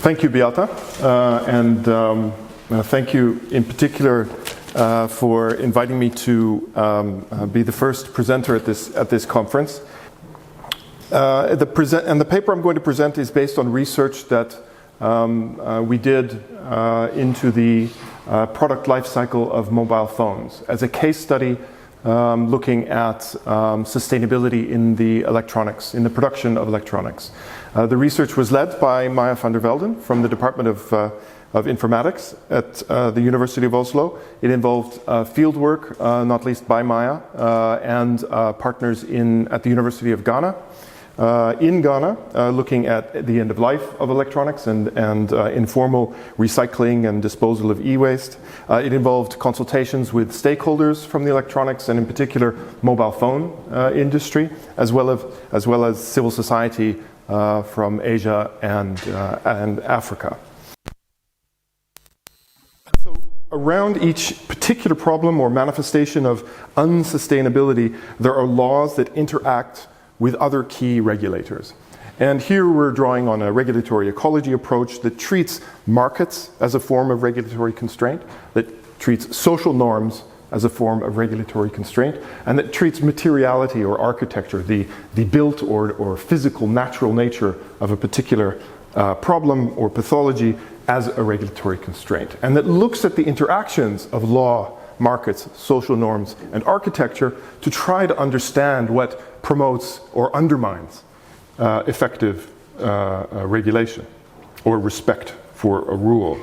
Thank you, Beata, and thank you in particular for inviting me to be the first presenter at this conference. The paper I'm going to present is based on research that we did into the product life cycle of mobile phones as a case study looking at sustainability in the electronics, in the production of electronics. The research was led by Maja van der Velden from the Department of Informatics at the University of Oslo. It involved field work, not least by Maja, and partners at the University of Ghana. In Ghana, looking at the end of life of electronics and informal recycling and disposal of e-waste. It involved consultations with stakeholders from the electronics and in particular mobile phone industry, as well as civil society from Asia and Africa. So around each particular problem or manifestation of unsustainability, there are laws that interact with other key regulators. And here we're drawing on a regulatory ecology approach that treats markets as a form of regulatory constraint, that treats social norms as a form of regulatory constraint, and that treats materiality or architecture, the built or physical natural nature of a particular problem or pathology as a regulatory constraint. And that looks at the interactions of law, markets, social norms, and architecture to try to understand what promotes or undermines effective regulation or respect for a rule.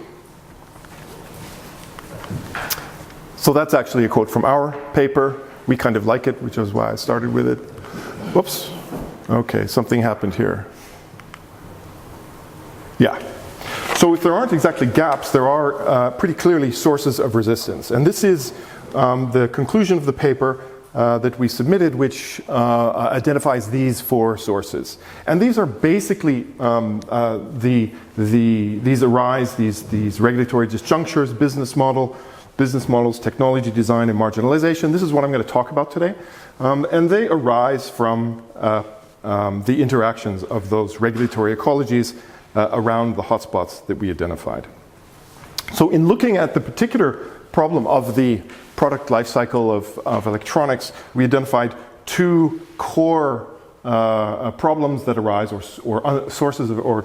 So that's actually a quote from our paper. We kind of like it, which is why I started with it. Whoops. Okay, something happened here. Yeah. So if there aren't exactly gaps, there are pretty clearly sources of resistance. And this is the conclusion of the paper that we submitted, which identifies these four sources. And these are basically these regulatory disjunctures, business models, technology design, and marginalization. This is what I'm going to talk about today. And they arise from the interactions of those regulatory ecologies around the hotspots that we identified. So in looking at the particular problem of the product life cycle of electronics, we identified two core problems that arise, or sources of, or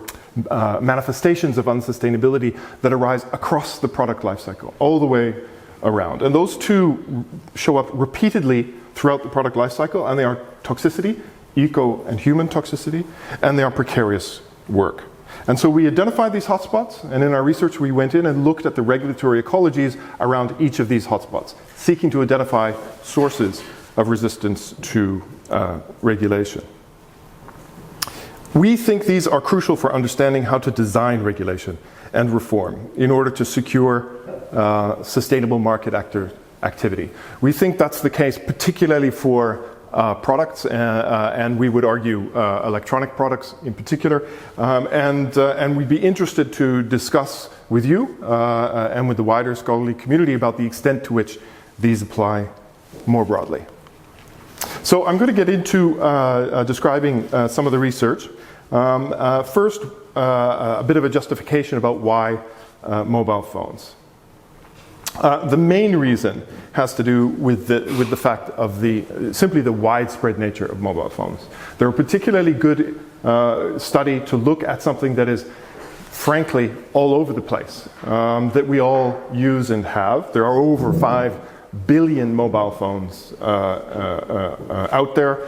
manifestations of unsustainability that arise across the product life cycle, all the way around. And those two show up repeatedly throughout the product life cycle, and they are toxicity, eco and human toxicity, and they are precarious work. And so we identified these hotspots, and in our research we went in and looked at the regulatory ecologies around each of these hotspots, seeking to identify sources of resistance to regulation. We think these are crucial for understanding how to design regulation and reform in order to secure sustainable market activity. We think that's the case particularly for products, and we would argue electronic products in particular, and we'd be interested to discuss with you and with the wider scholarly community about the extent to which these apply more broadly. So I'm going to get into describing some of the research. First, a bit of a justification about why mobile phones. The main reason has to do with the fact of simply the widespread nature of mobile phones. They're a particularly good study to look at something that is frankly all over the place, that we all use and have. There are over 5 billion mobile phones out there.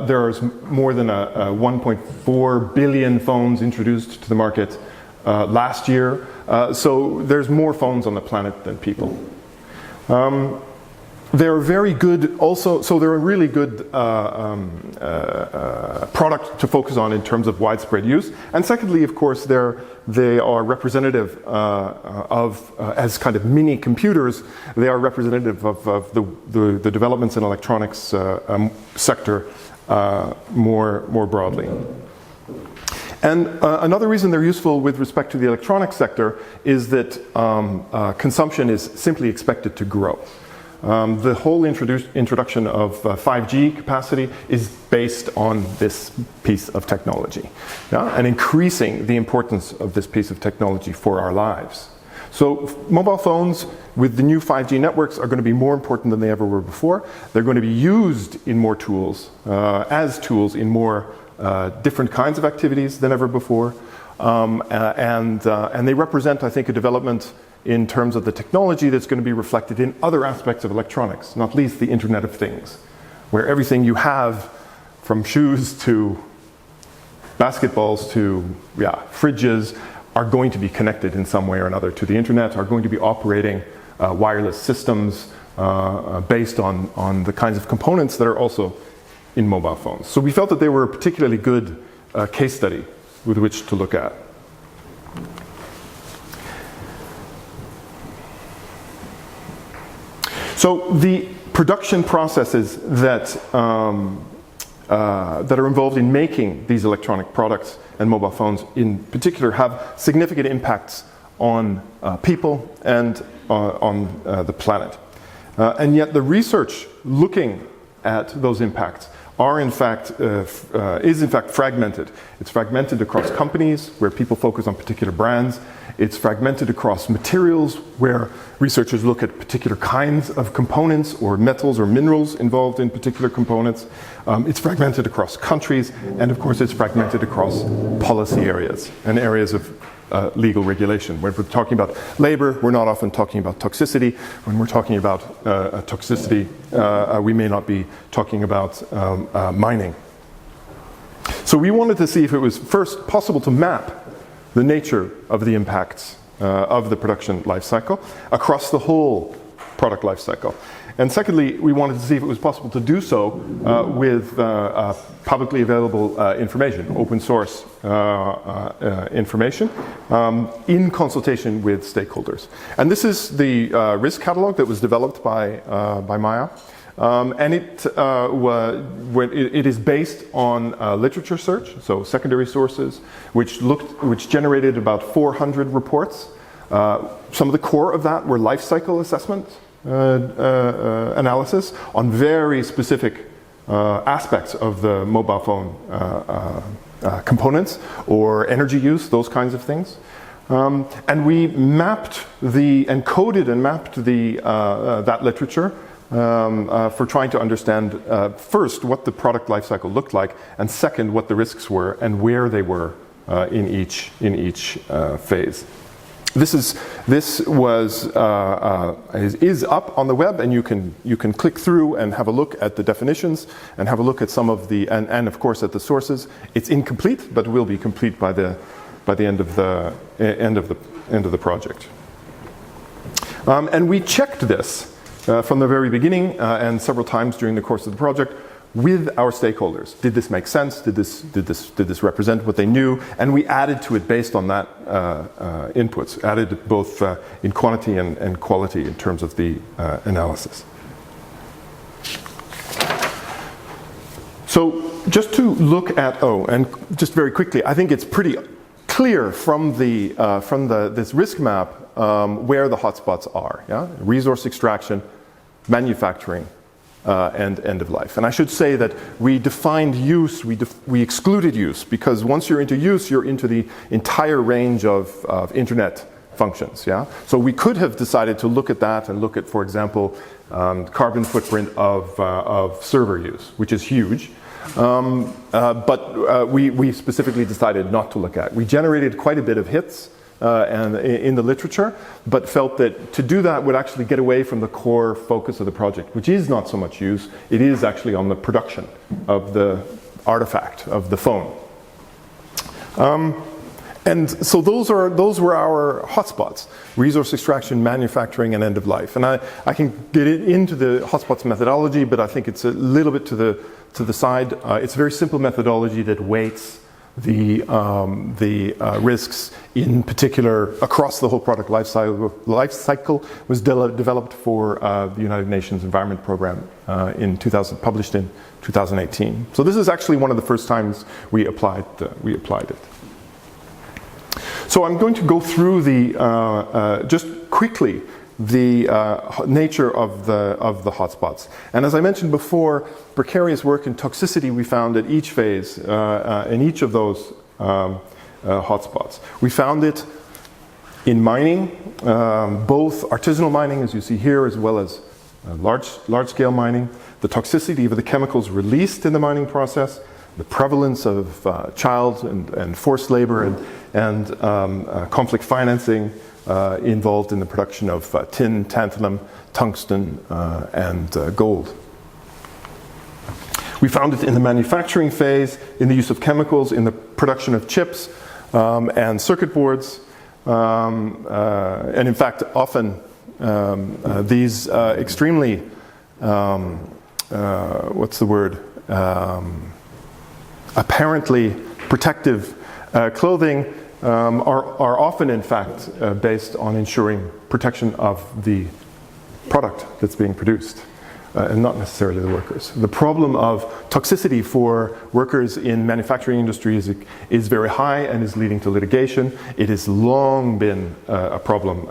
There's more than 1.4 billion phones introduced to the market last year. So there's more phones on the planet than people. They're very good also, so they're a really good product to focus on in terms of widespread use. And secondly, of course, they are representative of, as kind of mini computers, they are representative of the developments in electronics sector more broadly. And another reason they're useful with respect to the electronics sector is that consumption is simply expected to grow. The whole introduction of 5G capacity is based on this piece of technology, yeah? And increasing the importance of this piece of technology for our lives. So mobile phones with the new 5G networks are going to be more important than they ever were before. They're going to be used in more tools, as tools in more different kinds of activities than ever before. And they represent, I think, a development in terms of the technology that's going to be reflected in other aspects of electronics, not least the Internet of Things, where everything you have, from shoes to basketballs to fridges, are going to be connected in some way or another to the Internet, are going to be operating wireless systems based on the kinds of components that are also in mobile phones. So we felt that they were a particularly good case study with which to look at. So the production processes that are involved in making these electronic products and mobile phones in particular have significant impacts on people and on the planet. And yet the research looking at those impacts is in fact fragmented. It's fragmented across companies where people focus on particular brands. It's fragmented across materials where researchers look at particular kinds of components or metals or minerals involved in particular components. It's fragmented across countries, and of course it's fragmented across policy areas and areas of legal regulation. When we're talking about labor, we're not often talking about toxicity. When we're talking about toxicity, we may not be talking about mining. So we wanted to see if it was first possible to map the nature of the impacts of the production life cycle across the whole product life cycle. And secondly, we wanted to see if it was possible to do so with publicly available information, open source information, in consultation with stakeholders. And this is the risk catalog that was developed by Maja. And it is based on literature search, so secondary sources, which generated about 400 reports. Some of the core of that were life cycle assessment analysis on very specific aspects of the mobile phone components or energy use, those kinds of things. And we encoded and mapped that literature for trying to understand first what the product life cycle looked like, and second what the risks were and where they were in each phase. This is up on the web, and you can click through and have a look at the definitions and have a look at some of the and of course at the sources. It's incomplete, but will be complete by the end of the project. And we checked this from the very beginning and several times during the course of the project with our stakeholders. Did this make sense? Did this represent what they knew? And we added to it based on that inputs, added both in quantity and quality in terms of the analysis. So just to look at, and just very quickly, I think it's pretty clear from this risk map where the hotspots are. Yeah? Resource extraction, manufacturing, and end of life. And I should say that we defined use, we excluded use, because once you're into use, you're into the entire range of internet functions. Yeah? So we could have decided to look at that and look at, for example, carbon footprint of server use, which is huge. But we specifically decided not to look at. We generated quite a bit of hits and in the literature, but felt that to do that would actually get away from the core focus of the project, which is not so much use. It is actually on the production of the artifact, of the phone. And so those were our hotspots: resource extraction, manufacturing, and end of life. And I can get into the hotspots methodology, but I think it's a little bit to the side. It's a very simple methodology that weights the risks in particular across the whole product life cycle. Was developed for the United Nations Environment Programme published in 2018. So this is actually one of the first times we applied it. So I'm going to go through just quickly the nature of the hotspots. And as I mentioned before, precarious work and toxicity we found at each phase in each of those hotspots. We found it in mining, both artisanal mining, as you see here, as well as large-scale mining, the toxicity of the chemicals released in the mining process, the prevalence of child and forced labor and conflict financing involved in the production of tin, tantalum, tungsten, and gold. We found it in the manufacturing phase, in the use of chemicals, in the production of chips and circuit boards, and in fact, often these extremely, apparently protective clothing are often, in fact, based on ensuring protection of the product that's being produced, and not necessarily the workers. The problem of toxicity for workers in manufacturing industries is very high and is leading to litigation. It has long been a problem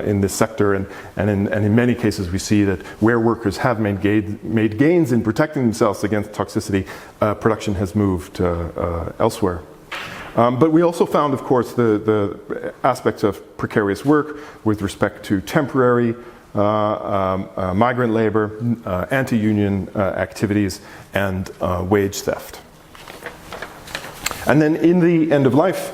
in this sector, and in many cases we see that where workers have made gains in protecting themselves against toxicity, production has moved elsewhere. But we also found, of course, the aspects of precarious work with respect to temporary migrant labor, anti-union activities, and wage theft. And then in the end-of-life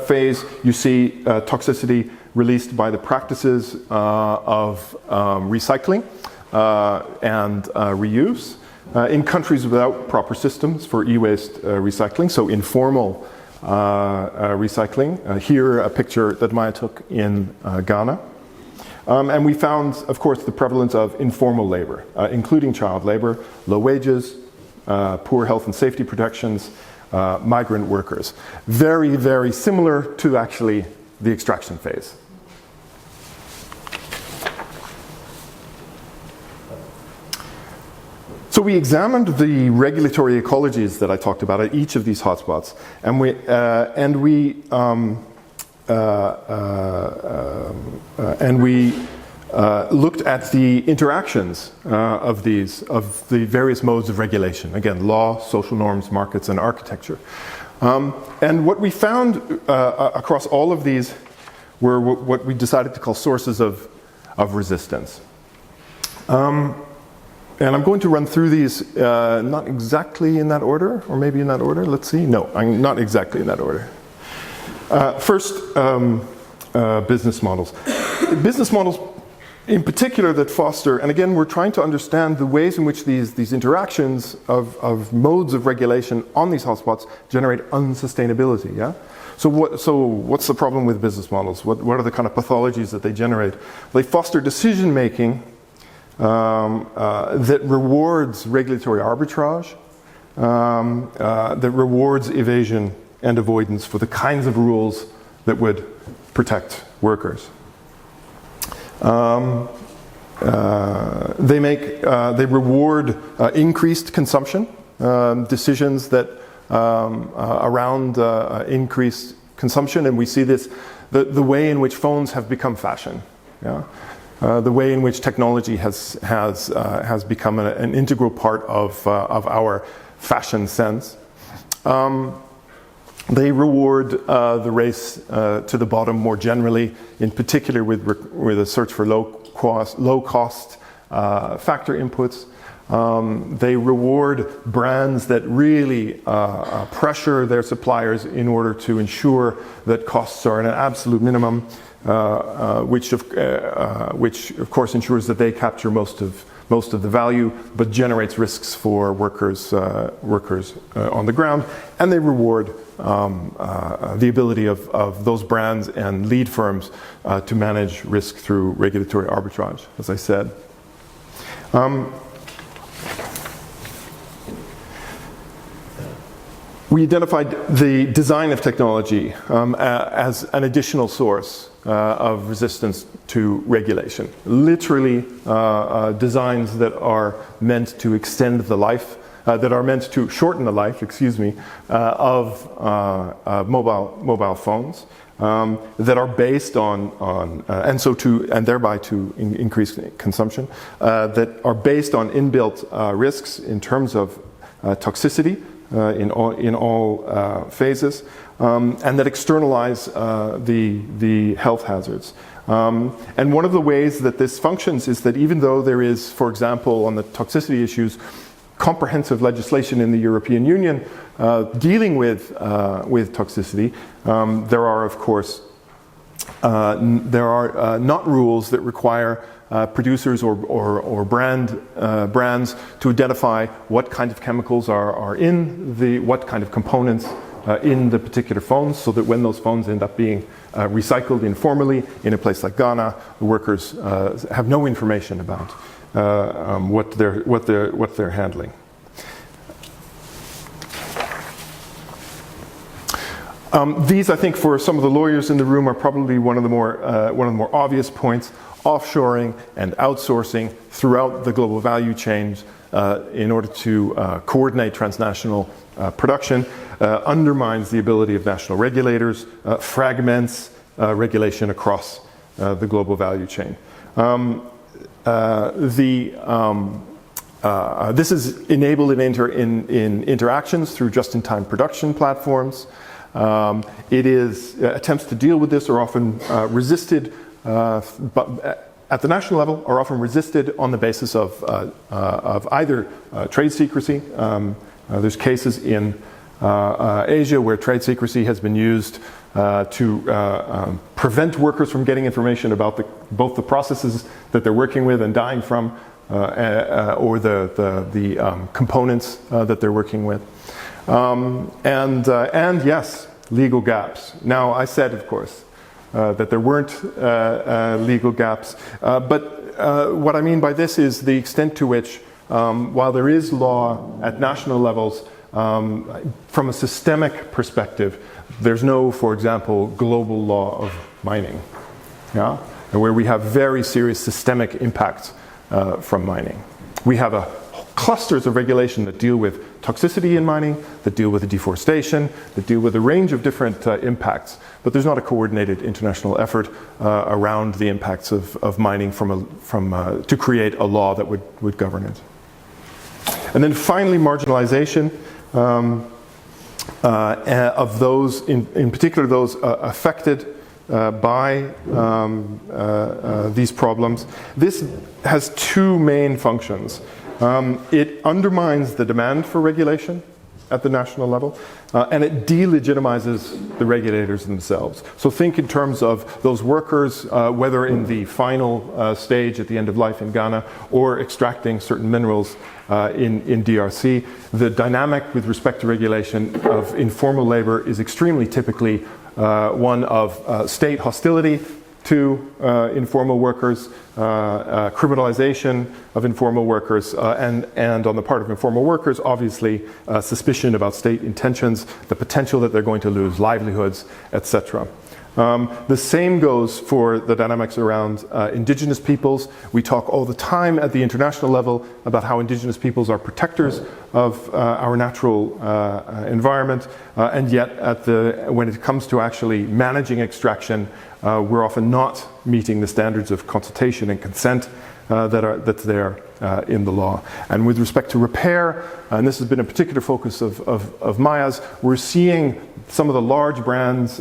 phase, you see toxicity released by the practices of recycling and reuse in countries without proper systems for e-waste recycling, so informal recycling. Here, a picture that Maja took in Ghana. And we found, of course, the prevalence of informal labor, including child labor, low wages, poor health and safety protections, migrant workers. Very, very similar to actually the extraction phase. So we examined the regulatory ecologies that I talked about at each of these hotspots, and we looked at the interactions of the various modes of regulation. Again, law, social norms, markets, and architecture. And what we found across all of these were what we decided to call sources of resistance. And I'm going to run through these not exactly in that order, or maybe in that order. Let's see. No, I'm not exactly in that order. First, business models. Business models in particular that foster, and again, we're trying to understand the ways in which these interactions of modes of regulation on these hotspots generate unsustainability, yeah? So what's the problem with business models? What are the kind of pathologies that they generate? They foster decision-making that rewards regulatory arbitrage, that rewards evasion and avoidance for the kinds of rules that would protect workers. They reward increased consumption, decisions that around increased consumption, and we see this the way in which phones have become fashion. Yeah? The way in which technology has become an integral part of our fashion sense. They reward the race to the bottom more generally, in particular with a search for low cost factor inputs. They reward brands that really pressure their suppliers in order to ensure that costs are at an absolute minimum, which of course ensures that they capture most of the value, but generates risks for workers on the ground. And they reward the ability of those brands and lead firms to manage risk through regulatory arbitrage, as I said. We identified the design of technology as an additional source of resistance to regulation. Literally designs that are meant to extend the life, that are meant to shorten the life, of mobile phones. that are based on and thereby to increase consumption, that are based on inbuilt risks in terms of toxicity in all phases, and that externalize the health hazards. And one of the ways that this functions is that even though there is, for example, on the toxicity issues, comprehensive legislation in the European Union dealing with toxicity, there are, of course, not rules that require producers or brands to identify what kind of chemicals are in what kind of components in the particular phones, so that when those phones end up being recycled informally in a place like Ghana, the workers have no information about what they're handling. These, I think, for some of the lawyers in the room, are probably one of the more obvious points. Offshoring and outsourcing throughout the global value chains in order to coordinate transnational production undermines the ability of national regulators, fragments regulation across the global value chain. This is enabled in interactions through just-in-time production platforms. Attempts to deal with this are often resisted, but at the national level, are often resisted on the basis of either trade secrecy. There's cases in Asia where trade secrecy has been used to prevent workers from getting information about both the processes that they're working with and dying from, or the components that they're working with. And yes, legal gaps. Now, I said, of course, that there weren't legal gaps, but what I mean by this is the extent to which, while there is law at national levels, from a systemic perspective, there's no, for example, global law of mining, yeah, where we have very serious systemic impacts from mining. We have clusters of regulation that deal with toxicity in mining, that deal with the deforestation, that deal with a range of different impacts, but there's not a coordinated international effort around the impacts of mining to create a law that would govern it. And then finally, marginalization of those, in particular those affected by these problems. This has two main functions. It undermines the demand for regulation at the national level, and it delegitimizes the regulators themselves. So think in terms of those workers, whether in the final stage at the end of life in Ghana or extracting certain minerals in DRC. The dynamic with respect to regulation of informal labor is extremely typically one of state hostility to informal workers, criminalization of informal workers, and on the part of informal workers, obviously suspicion about state intentions, the potential that they're going to lose livelihoods, etc. The same goes for the dynamics around indigenous peoples. We talk all the time at the international level about how indigenous peoples are protectors of our natural environment, and yet when it comes to actually managing extraction, we're often not meeting the standards of consultation and consent that's there in the law. And with respect to repair, and this has been a particular focus of Maja's, we're seeing some of the large brands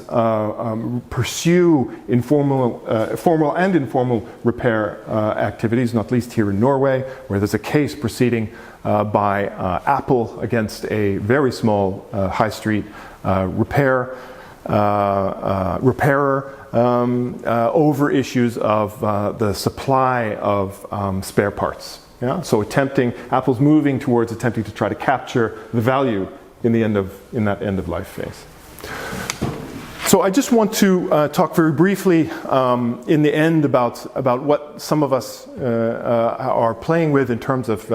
pursue formal and informal repair activities, not least here in Norway, where there's a case proceeding by Apple against a very small high street repairer over issues of the supply of spare parts. Yeah? So Apple's moving towards attempting to try to capture the value in that end of life phase. So I just want to talk very briefly in the end about what some of us are playing with in terms of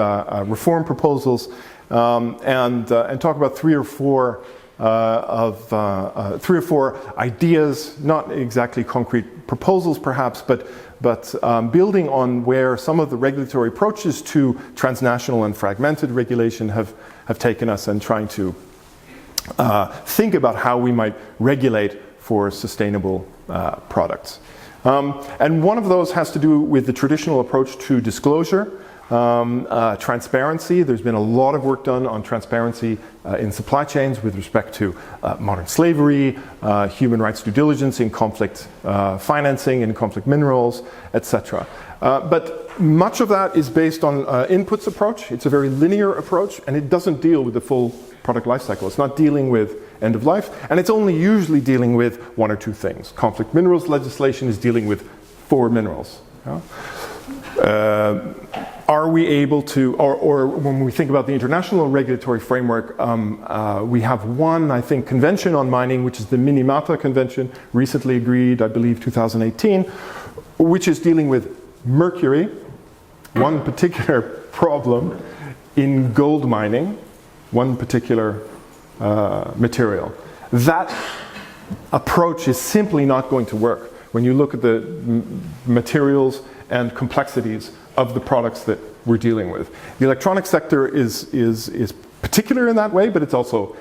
reform proposals, and talk about three or four ideas, not exactly concrete proposals perhaps, but building on where some of the regulatory approaches to transnational and fragmented regulation have taken us, and trying to think about how we might regulate for sustainable products. And one of those has to do with the traditional approach to disclosure, transparency. There's been a lot of work done on transparency in supply chains with respect to modern slavery, human rights due diligence in conflict financing, in conflict minerals, etc. But much of that is based on inputs approach. It's a very linear approach, and it doesn't deal with the full product life cycle. It's not dealing with end of life, and it's only usually dealing with one or two things. Conflict minerals legislation is dealing with 4 minerals. Are we able to, or when we think about the international regulatory framework, we have one, I think, convention on mining, which is the Minamata Convention, recently agreed, I believe, 2018, which is dealing with mercury, one particular problem in gold mining, one particular material. That approach is simply not going to work when you look at the materials and complexities of the products that we're dealing with. The electronic sector is particular in that way, but it's also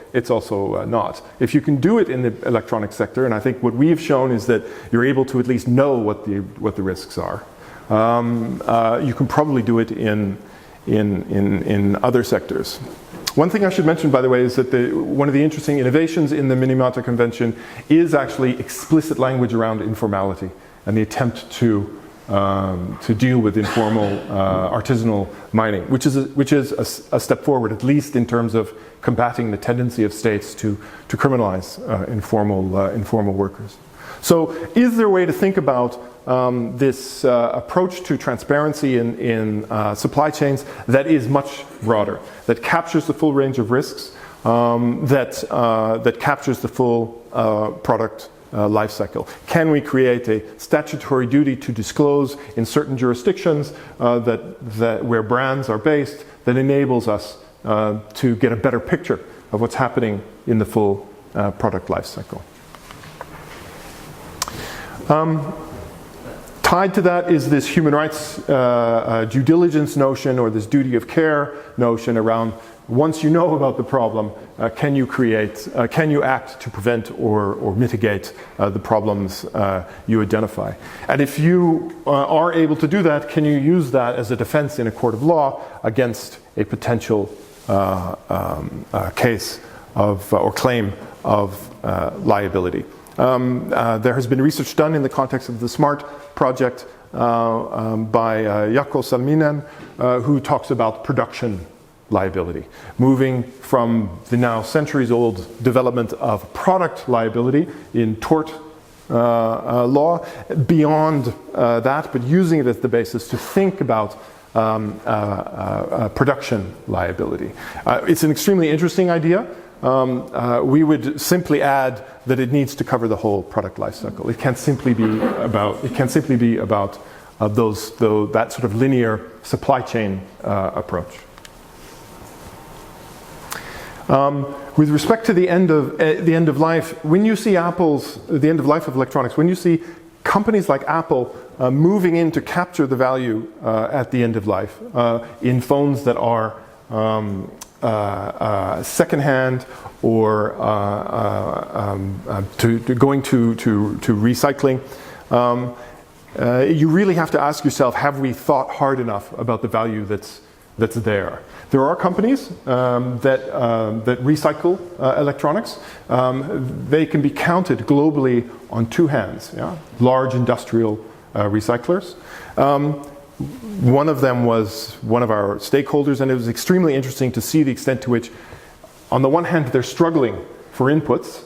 not. If you can do it in the electronic sector, and I think what we've shown is that you're able to at least know what the risks are. You can probably do it in other sectors. One thing I should mention, by the way, is that one of the interesting innovations in the Minamata Convention is actually explicit language around informality and the attempt to deal with informal artisanal mining, which is a step forward, at least in terms of combating the tendency of states to criminalize informal workers. So is there a way to think about this approach to transparency in supply chains that is much broader, that captures the full range of risks, that captures the full product life cycle? Can we create a statutory duty to disclose in certain jurisdictions where brands are based that enables us to get a better picture of what's happening in the full product life cycle? Tied to that is this human rights due diligence notion, or this duty of care notion around, once you know about the problem, can you act to prevent or mitigate the problems you identify? And if you are able to do that, can you use that as a defense in a court of law against a potential case of or claim of liability? There has been research done in the context of the SMART project by Jaakko Salminen, who talks about production liability, moving from the now centuries-old development of product liability in tort law beyond that, but using it as the basis to think about production liability. It's an extremely interesting idea. We would simply add that it needs to cover the whole product life cycle. It can't simply be about that sort of linear supply chain approach. With respect to the end of life, when you see the end of life of electronics, when you see companies like Apple moving in to capture the value at the end of life in phones that are secondhand or going to recycling, you really have to ask yourself, have we thought hard enough about the value that's there? There are companies that recycle electronics. They can be counted globally on 2 hands, yeah? Large industrial recyclers. One of them was one of our stakeholders, and it was extremely interesting to see the extent to which, on the one hand, they're struggling for inputs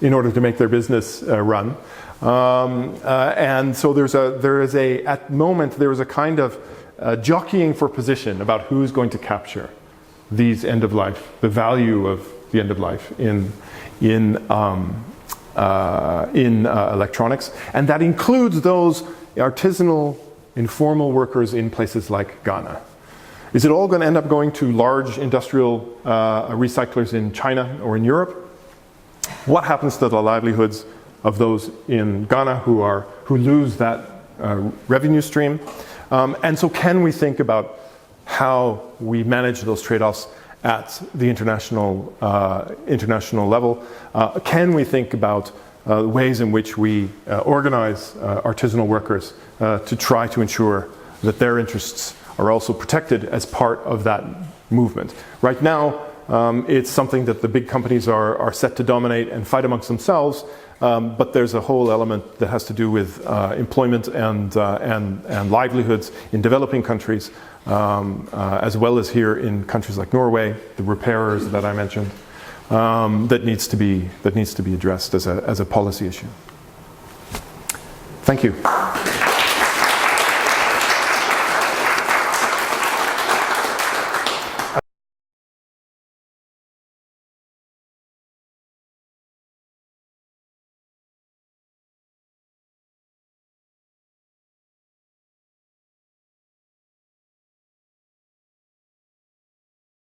in order to make their business run. And so there is a kind of jockeying for position about who's going to capture these end of life, the value of the end of life in electronics, and that includes those artisanal, informal workers in places like Ghana. Is it all going to end up going to large industrial recyclers in China or in Europe? What happens to the livelihoods of those in Ghana who lose that revenue stream? And so can we think about how we manage those trade-offs at the international level? Can we think about ways in which we organize artisanal workers to try to ensure that their interests are also protected as part of that movement. Right now, it's something that the big companies are set to dominate and fight amongst themselves, but there's a whole element that has to do with employment and livelihoods in developing countries, as well as here in countries like Norway, the repairers that I mentioned, that needs to be addressed as a policy issue. Thank you.